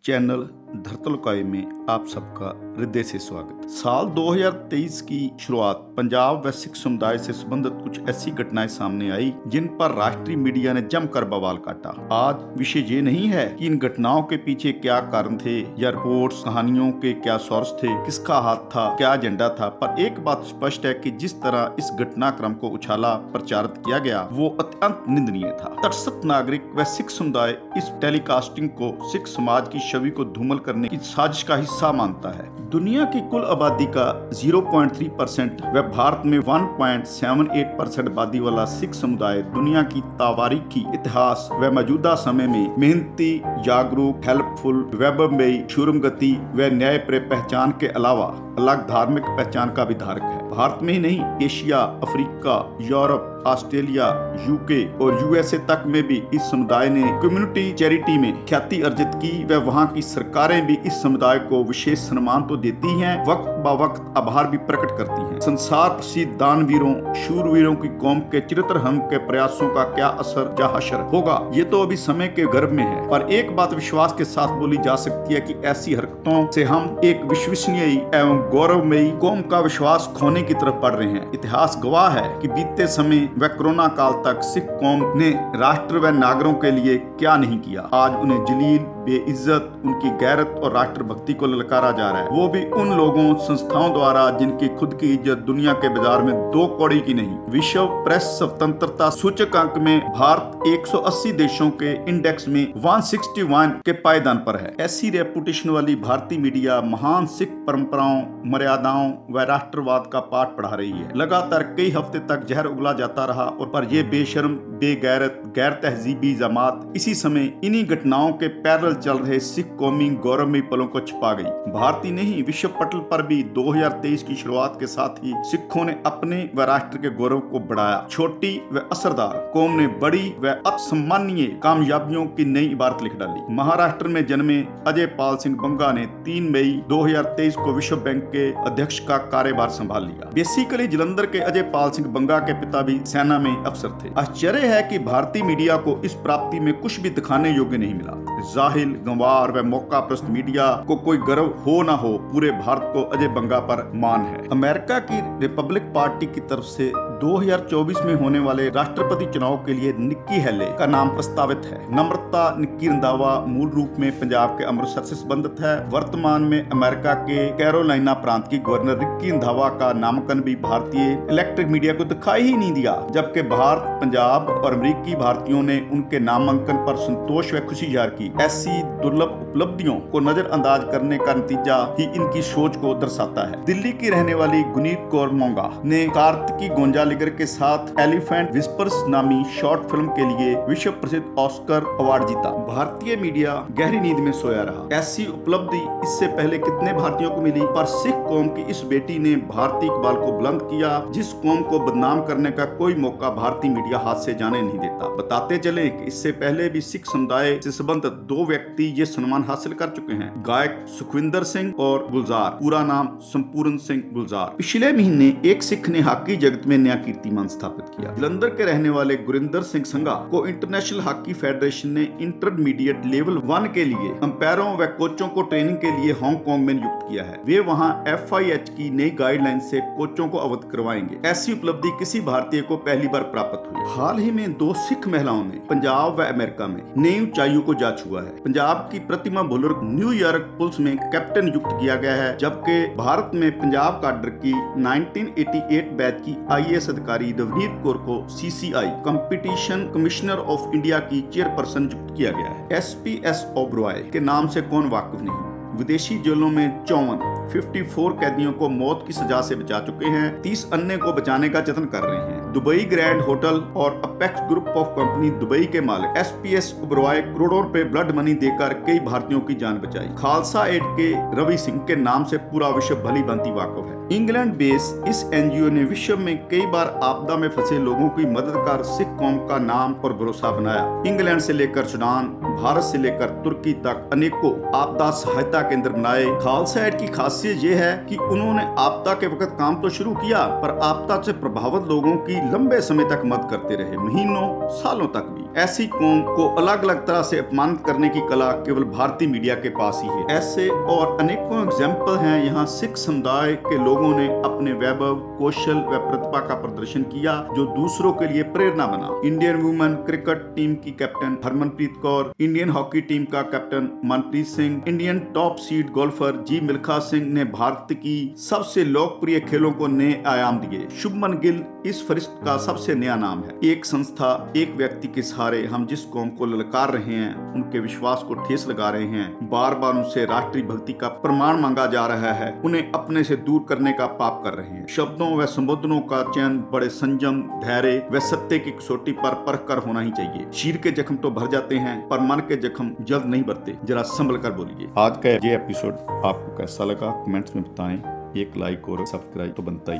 Channel धरतलुकाई में आप सबका हृदय से स्वागत। साल 2023 की शुरुआत पंजाब व सिख समुदाय से संबंधित कुछ ऐसी घटनाएं सामने आई जिन पर राष्ट्रीय मीडिया ने जमकर बवाल काटा। आज विषय ये नहीं है कि इन घटनाओं के पीछे क्या कारण थे या रिपोर्ट्स कहानियों के क्या सोर्स थे, किसका हाथ था, क्या एजेंडा था, पर एक बात स्पष्ट है कि जिस तरह इस घटनाक्रम को उछाला प्रचारित किया गया वो अत्यंत निंदनीय था। तटस्थ नागरिक व सिख समुदाय इस टेलीकास्टिंग को सिख समाज की छवि को धूमल करने की साजिश का हिस्सा मानता है। दुनिया की कुल आबादी का 0.3% व भारत में 1.78% आबादी वाला सिख समुदाय दुनिया की तावारीखी इतिहास व मौजूदा समय में मेहनती, जागरूक, हेल्पफुल, वैभवमयी, शूरमगति व न्यायप्रिय पहचान के अलावा अलग धार्मिक पहचान का भी धारक है। भारत में ही नहीं, Asia, Africa, Europe, Australia, UK और यूएसए तक में भी इस समुदाय ने कम्युनिटी चैरिटी में ख्याति अर्जित की व वहाँ की सरकारें भी इस समुदाय को विशेष सम्मान तो देती हैं, वक्त ब वक्त आभार भी प्रकट करती हैं। संसार प्रसिद्ध दानवीरों, शूरवीरों की कौम के चिरतरहम के प्रयासों का क्या असर या हशर होगा, ये तो अभी समय के गर्भ में है। पर एक बात विश्वास के साथ बोली जा सकती है कि ऐसी हरकतों से हम एक विश्वसनीय एवं गौरवमयी कौम का विश्वास खोने की तरफ बढ़ रहे हैं। इतिहास गवाह है कि बीते समय व कोरोना काल तक सिख कौम ने राष्ट्र व नागरिकों के लिए क्या नहीं किया। आज उन्हें जलील, बेइज्जत, उनकी गैरत और राष्ट्रभक्ति को ललकारा जा रहा है, वो भी उन लोगों संस्थाओं द्वारा जिनकी खुद की इज्जत दुनिया के बाजार में 2 कौड़ी की नहीं। विश्व प्रेस स्वतंत्रता सूचकांक में भारत 180 देशों के इंडेक्स में 161 के पायदान पर है। ऐसी रेपुटेशन वाली भारतीय मीडिया महान सिख परंपराओं, मर्यादाओं व राष्ट्रवाद का पाठ पढ़ा रही है। लगातार कई हफ्ते तक जहर उगला जाता रहा और पर ये बेशर्म, बेगैरत, गैर तहजीबी जमात इसी समय इन्हीं घटनाओं के पैरेलल चल रहे सिख कौमी गौरवमयी पलों को छिपा गई। भारतीय नहीं, विश्व पटल पर भी 2023 की शुरुआत के साथ ही सिखों ने अपने व राष्ट्र के गौरव को बढ़ाया। छोटी व असरदार कौम ने बड़ी व असम्मानीय कामयाबियों की नई इबारत लिख डाली। महाराष्ट्र में जन्मे अजय पाल सिंह बंगा ने 3 मई 2023 को विश्व बैंक के अध्यक्ष का कार्यभार संभाल लिया। बेसिकली जलंधर के अजय पाल सिंह बंगा के पिता भी सेना में अफसर थे। आश्चर्य है कि भारतीय मीडिया को इस प्राप्ति में कुछ भी दिखाने योग्य नहीं मिला। जाहिल, गंवार व मौका प्रस्त मीडिया को कोई गर्व हो ना हो, पूरे भारत को अजय बंगा पर मान है। अमेरिका की रिपब्लिक पार्टी की तरफ से 2024 में होने वाले राष्ट्रपति चुनाव के लिए निक्की हेले का नाम प्रस्तावित है। नम्रता निक्की रंधावा मूल रूप में पंजाब के अमृतसर से संबंधित है। वर्तमान में अमेरिका के कैरोलिना प्रांत की गवर्नर निक्की रंधावा का नामांकन भी भारतीय इलेक्ट्रिक मीडिया को दिखाई ही नहीं दिया, जबकि भारत, पंजाब और अमेरिकी भारतीयों ने उनके नामांकन पर संतोष व खुशी जाहिर की। ऐसी दुर्लभ उपलब्धियों को नजरअंदाज करने का नतीजा ही इनकी सोच को दर्शाता है। दिल्ली की रहने वाली गुनीत कौर मोंगा ने कार्तिकी गोंजालेकर के साथ एलिफेंट विस्पर्स नामी शॉर्ट फिल्म के लिए विश्व प्रसिद्ध ऑस्कर अवार्ड जीता। भारतीय मीडिया गहरी नींद में सोया रहा। ऐसी उपलब्धि इससे पहले कितने भारतीयों को मिली, पर सिख कौम की इस बेटी ने भारतीय इकबाल को बुलंद किया, जिस कौम को बदनाम करने का कोई मौका भारतीय मीडिया हाथ से जाने नहीं देता। बताते चले कि इससे पहले भी सिख समुदाय से संबंधित 2 व्यक्ति ये सम्मान हासिल कर चुके हैं, गायक सुखविंदर सिंह और गुलजार, पूरा नाम संपूर्ण सिंह गुलजार। पिछले महीने एक सिख ने हॉकी जगत में नया कीर्तिमान स्थापित किया। जलंधर के रहने वाले गुरिंदर सिंह संघा को इंटरनेशनल हॉकी फेडरेशन ने इंटरमीडिएट लेवल 1 के लिए अंपायरों व कोचों को ट्रेनिंग के लिए हांगकांग में नियुक्त किया है। वे वहां FIH की नई गाइडलाइन से कोचों को अवगत करवाएंगे। ऐसी उपलब्धि किसी भारतीय को पहली बार प्राप्त हुई। हाल ही में 2 सिख महिलाओं ने पंजाब व अमेरिका में नई ऊंचाइयों को जा छुआ है। पंजाब की प्रतिमा भुल्लर न्यूयॉर्क पुलिस में कैप्टन नियुक्त किया गया है, जबकि भारत में पंजाब काडर की 1988 बैच की IAS अधिकारी रवनीत कौर को CCI competition commissioner of India की चेयरपर्सन नियुक्त किया गया है। SPS ओबरॉय के नाम से कौन वाकिफ नहीं। विदेशी जेलों में 54 कैदियों को मौत की सजा से बचा चुके हैं, 30 अन्य को बचाने का जतन कर रहे हैं। दुबई ग्रैंड होटल और apex group of company Dubai के मालिक SPS ओबरॉय करोड़ों रुपए ब्लड मनी देकर कई भारतीयों की जान बचाई। खालसा एड के रवि सिंह के नाम से पूरा विश्व भली भांति वाकिफ है। इंग्लैंड बेस इस NGO ने विश्व में कई बार आपदा में फंसे लोगों की मदद कर सिख कौम का नाम और भरोसा बनाया। इंग्लैंड से लेकर सूडान, भारत से लेकर तुर्की तक अनेकों आपदा सहायता केंद्र बनाए। खालसा एड की खासियत ये है कि उन्होंने आपदा के वक्त काम तो शुरू किया, पर आपदा से प्रभावित लोगों की लंबे समय तक मदद करते रहे, महीनों सालों तक भी। ऐसी कौम को अलग अलग तरह से अपमानित करने की कला केवल भारतीय मीडिया के पास ही है। ऐसे और अनेकों एग्जाम्पल हैं। यहाँ सिख समुदाय के लोगों ने अपने वैभव, कौशल व प्रतिभा का प्रदर्शन किया जो दूसरों के लिए प्रेरणा बना। इंडियन वुमेन क्रिकेट टीम की captain Harmanpreet Kaur, Indian hockey team का captain Manpreet Singh, Indian top seed golfer Jeev Milkha Singh ने भारत की सबसे लोकप्रिय खेलों को नए आयाम दिए। शुभमन गिल इस फरिश्त का सबसे नया नाम है। एक संस्था, एक व्यक्ति के सहारे हम जिस कौम को ललकार रहे हैं, उनके विश्वास को ठेस लगा रहे हैं, बार बार उनसे राष्ट्रीय भक्ति का प्रमाण मांगा जा रहा है, उन्हें अपने से दूर करने का पाप कर रहे हैं। शब्दों व संबोधनों का चयन बड़े संयम, धैर्य व सत्य की कसौटी पर परख कर होना ही चाहिए। शीर के जख्म तो भर जाते हैं पर मन के जख्म जल्द नहीं भरते। जरा संभल कर बोलिए। आज का ये एपिसोड आपको कैसा लगा कमेंट्स में बताएं। एक लाइक और सब्सक्राइब तो बनता ही।